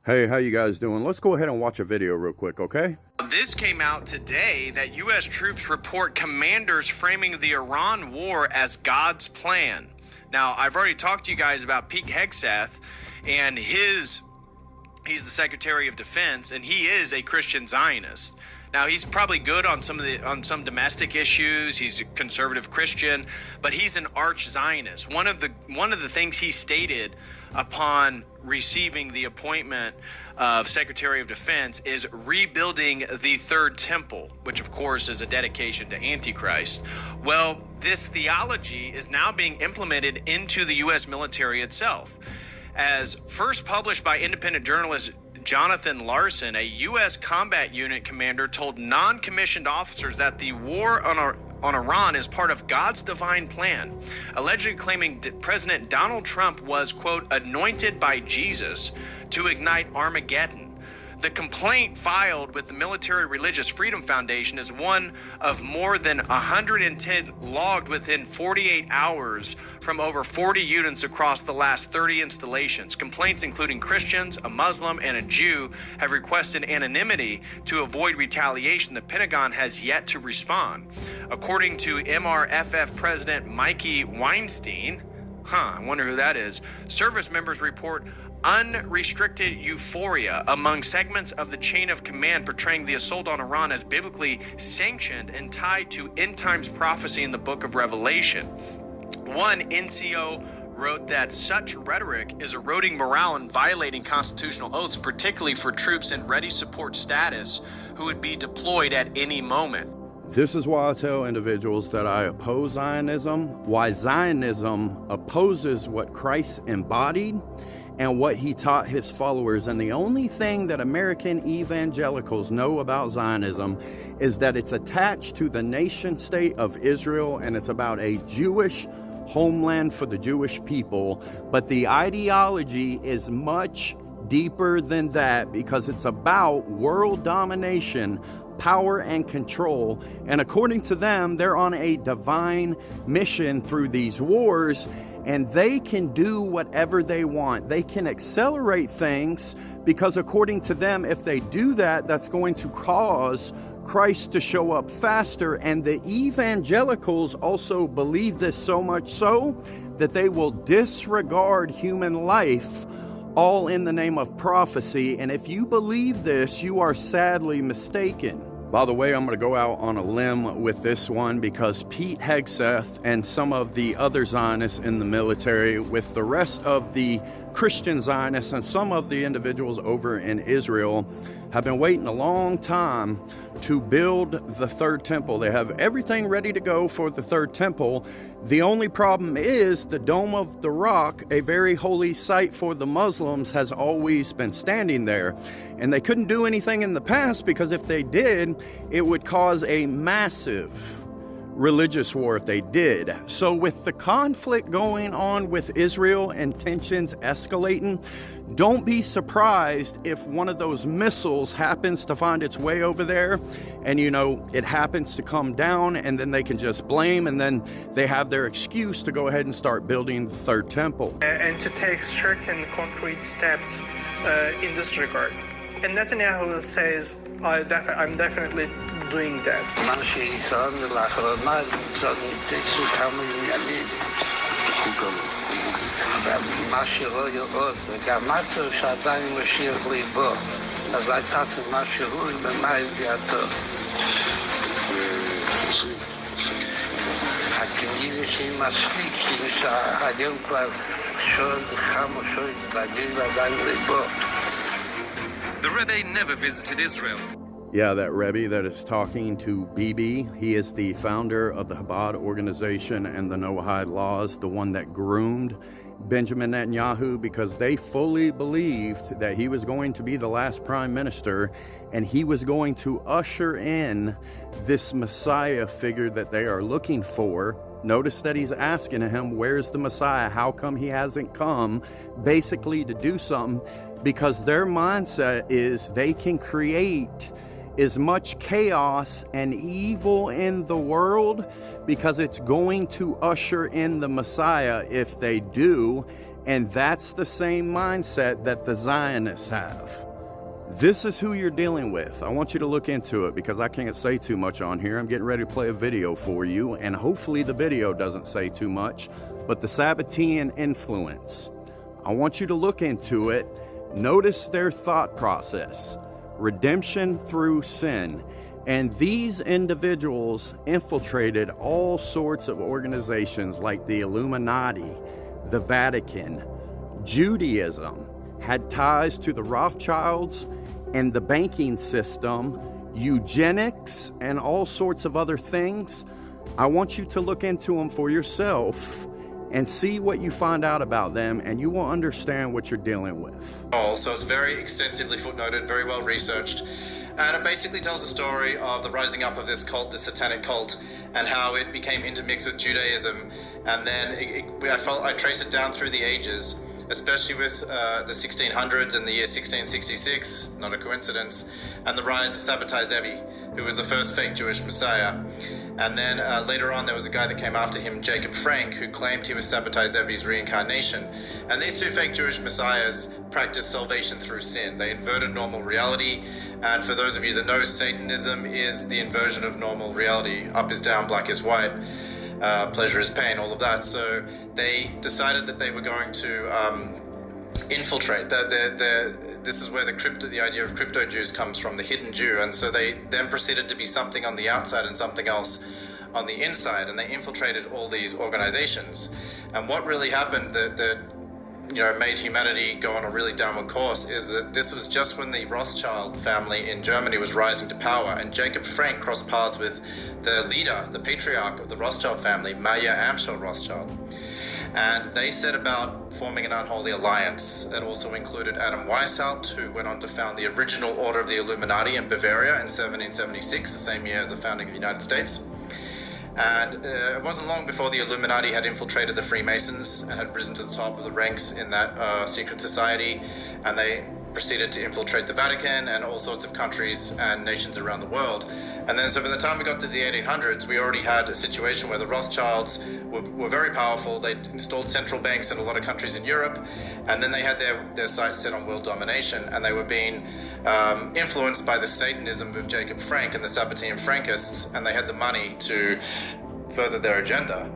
Hey, how you guys doing? Let's go ahead and watch a video real quick, okay? This came out today that U.S. troops report commanders framing the Iran war as God's plan. Now, I've already talked to you guys about Pete Hegseth, and he's the Secretary of Defense, and he is a Christian Zionist. Now, he's probably good on some domestic issues. He's a conservative Christian, but he's an arch Zionist. One of the things he stated upon receiving the appointment of Secretary of Defense is rebuilding the Third Temple, which of course is a dedication to Antichrist. Well, this theology is now being implemented into the U.S. military itself. As first published by independent journalist Jonathan Larson, a U.S. combat unit commander told non-commissioned officers that the war on Iran is part of God's divine plan, allegedly claiming President Donald Trump was, quote, anointed by Jesus to ignite Armageddon. The complaint filed with the Military Religious Freedom Foundation is one of more than 110 logged within 48 hours from over 40 units across the last 30 installations. Complaints including Christians, a Muslim, and a Jew have requested anonymity to avoid retaliation. The Pentagon has yet to respond. According to MRFF President Mikey Weinstein, I wonder who that is, service members report unrestricted euphoria among segments of the chain of command, portraying the assault on Iran as biblically sanctioned and tied to end times prophecy in the book of Revelation. One NCO wrote that such rhetoric is eroding morale and violating constitutional oaths, particularly for troops in ready support status who would be deployed at any moment. This is why I tell individuals that I oppose Zionism, why Zionism opposes what Christ embodied and what he taught his followers. And the only thing that American evangelicals know about Zionism is that it's attached to the nation state of Israel, and it's about a Jewish homeland for the Jewish people. But the ideology is much deeper than that, because it's about world domination, power and control. And according to them, they're on a divine mission through these wars, and they can do whatever they want. They can accelerate things because according to them, if they do that, that's going to cause Christ to show up faster. And the evangelicals also believe this so much so that they will disregard human life, all in the name of prophecy. And if you believe this, you are sadly mistaken. By the way, I'm going to go out on a limb with this one, because Pete Hegseth and some of the other Zionists in the military, with the rest of the Christian Zionists and some of the individuals over in Israel, have been waiting a long time to build the Third Temple. They have everything ready to go for the Third Temple. The only problem is the Dome of the Rock, a very holy site for the Muslims, has always been standing there. And they couldn't do anything in the past, because if they did, it would cause a massive religious war if they did. So with the conflict going on with Israel and tensions escalating, don't be surprised if one of those missiles happens to find its way over there, and it happens to come down, and then they can just blame, and then they have their excuse to go ahead and start building the Third Temple. And to take certain concrete steps in this regard. And Netanyahu says, I'm definitely doing that. The Rebbe never visited Israel. Yeah, that Rebbe that is talking to Bibi, he is the founder of the Chabad organization and the Noahide laws, the one that groomed Benjamin Netanyahu, because they fully believed that he was going to be the last prime minister, and he was going to usher in this Messiah figure that they are looking for. Notice that he's asking him, where's the Messiah? How come he hasn't come? Basically to do something, because their mindset is they can create as much chaos and evil in the world because it's going to usher in the Messiah if they do. And that's the same mindset that the Zionists have. This is who you're dealing with. I want you to look into it because I can't say too much on here. I'm getting ready to play a video for you, and hopefully the video doesn't say too much, but the Sabbatean influence. I want you to look into it. Notice their thought process. Redemption through sin. And these individuals infiltrated all sorts of organizations like the Illuminati, the Vatican, Judaism, had ties to the Rothschilds and the banking system, eugenics, and all sorts of other things. I want you to look into them for yourself and see what you find out about them, and you will understand what you're dealing with. So it's very extensively footnoted, very well researched, and it basically tells the story of the rising up of this cult, this satanic cult, and how it became intermixed with Judaism, and then I trace it down through the ages, especially with the 1600s and the year 1666, not a coincidence, and the rise of Sabbatai Zevi, who was the first fake Jewish Messiah. And then later on there was a guy that came after him, Jacob Frank, who claimed he was Sabbatai Zevi's reincarnation. And these two fake Jewish messiahs practiced salvation through sin. They inverted normal reality, and for those of you that know, Satanism is the inversion of normal reality. Up is down, black is white. Pleasure is pain, all of that. So they decided that they were going to infiltrate. This is where the idea of crypto Jews comes from, the hidden Jew. And so they then proceeded to be something on the outside and something else on the inside, and they infiltrated all these organizations. And what really happened that made humanity go on a really downward course is that this was just when the Rothschild family in Germany was rising to power, and Jacob Frank crossed paths with the leader, the patriarch of the Rothschild family, Mayer Amschel Rothschild. And they set about forming an unholy alliance that also included Adam Weishaupt, who went on to found the original Order of the Illuminati in Bavaria in 1776, the same year as the founding of the United States. And it wasn't long before the Illuminati had infiltrated the Freemasons and had risen to the top of the ranks in that secret society, and they proceeded to infiltrate the Vatican and all sorts of countries and nations around the world. And then so by the time we got to the 1800s, we already had a situation where the Rothschilds were very powerful. They'd installed central banks in a lot of countries in Europe, and then they had their sights set on world domination, and they were being influenced by the Satanism of Jacob Frank and the Sabbatean Frankists, and they had the money to further their agenda.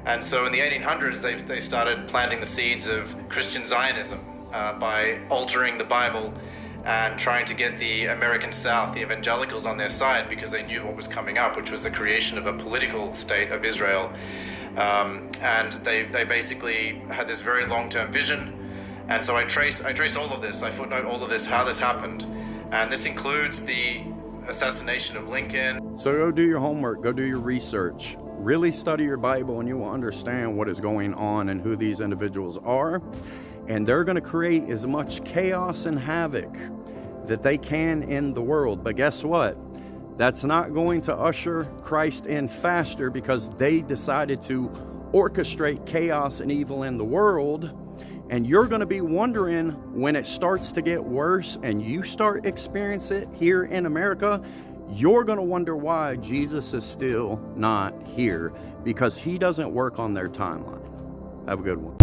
And so in the 1800s, they started planting the seeds of Christian Zionism by altering the Bible and trying to get the American South, the evangelicals, on their side, because they knew what was coming up, which was the creation of a political state of Israel. And they basically had this very long-term vision. And so I trace all of this, I footnote all of this, how this happened. And this includes the assassination of Lincoln. So go do your homework, go do your research. Really study your Bible, and you will understand what is going on and who these individuals are. And they're going to create as much chaos and havoc that they can in the world. But guess what? That's not going to usher Christ in faster, because they decided to orchestrate chaos and evil in the world. And you're going to be wondering, when it starts to get worse and you start experiencing it here in America, you're going to wonder why Jesus is still not here, because he doesn't work on their timeline. Have a good one.